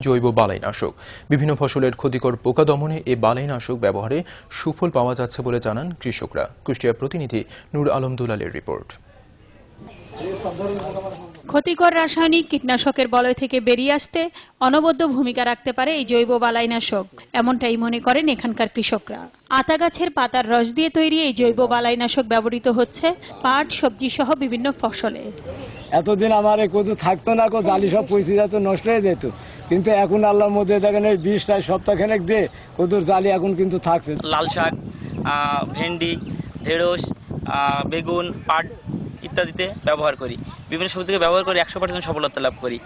জৈব বালাইনাশক। বিভিন্ন ফসলের ক্ষতিকর পোকা দমনে এ বালাইনাশক ব্যবহারে সুফল পাওয়া যাচ্ছে বলে জানান কৃষকরা। কুষ্টিয়া প্রতিনিধি নূর আলম দুলালের রিপোর্ট। ক্ষতিকর রাসায়নিক কীটনাশকের বলয় থেকে বেরিয়ে আসতে অনবদ্য ভূমিকা রাখতে পারে এই জৈব বালাইনাশক, এমনটাই মনে করেন এখানকার কৃষকরা। আতা গাছের পাতার রস দিয়ে তৈরি এই জৈব বালাইনাশক ব্যবহৃত হচ্ছে পাট, সবজি সহ বিভিন্ন ফসলে। এতদিন আমার কদু থাকতো না, জালি সব পয়সা যেত, নষ্ট হয়ে যেত, কিন্তু এখন আল্লাহর মধ্যে দেখেন এই 20 সপ্তাহখানেক দিয়ে কদুর জালি এখন কিন্তু থাকছে। লাল শাক, ভেন্ডি, ঢেঁড়স, বেগুন, পাট ইত্যাদিতে ব্যবহার করি। বিভিন্ন সবজিকে ব্যবহার করে 100% সফলতা লাভ করি।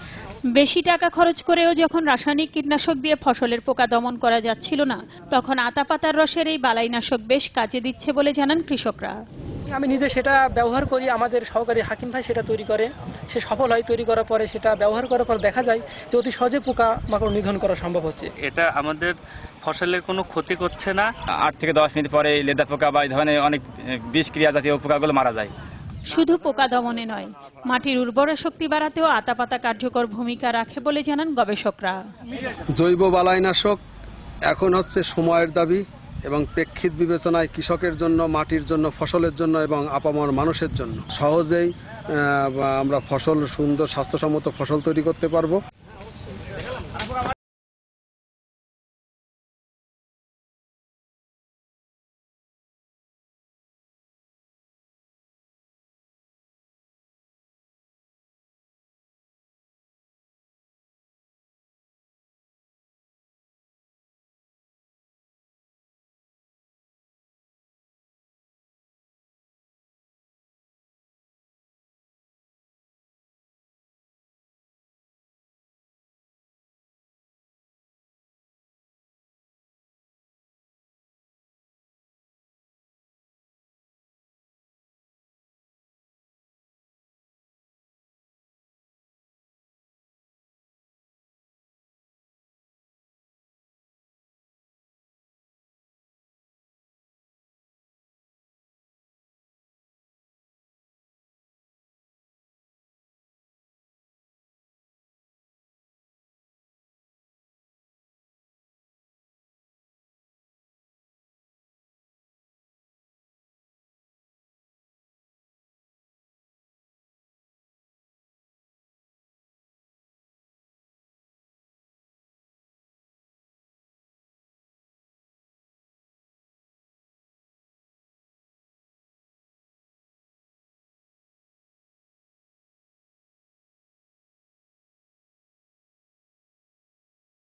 বেশি টাকা খরচ করেও যখন রাসায়নিক কীটনাশক দিয়ে ফসলের পোকা দমন করা যাচ্ছিল না, তখন আতা পাতার রসের এই বালাইনাশক বেশ কাজে দিচ্ছে বলে জানান কৃষকরা। আমি নিজে সেটা ব্যবহার করি, আমাদের সহকারী হাকিম ভাই সেটা তৈরি করে, সে সফল হয়। তৈরি করার পরে সেটা ব্যবহার করার পর দেখা যায় যে অতি সহজে পোকা মাকড় নিধন করা সম্ভব হচ্ছে। এটা আমাদের ফসলের কোনো ক্ষতি করছে না। 8 থেকে 10 মিনিট পরে লেদা পোকা বা এই ধরনের অনেক বিষ ক্রিয়া জাতীয় পোকাগুলো মারা যায়। শুধু পোকা দমনে নয়, মাটির উর্বরা শক্তি বাড়াতেও আতা পাতা কার্যকর ভূমিকা রাখে বলে জানান গবেষকরা। জৈব বালাইনাশক এখন হচ্ছে সময়ের দাবি এবং প্রেক্ষিত বিবেচনায় কৃষকের জন্য, মাটির জন্য, ফসলের জন্য এবং আপামর মানুষের জন্য সহজেই আমরা ফসল সুন্দর স্বাস্থ্যসম্মত ফসল তৈরি করতে পারবো।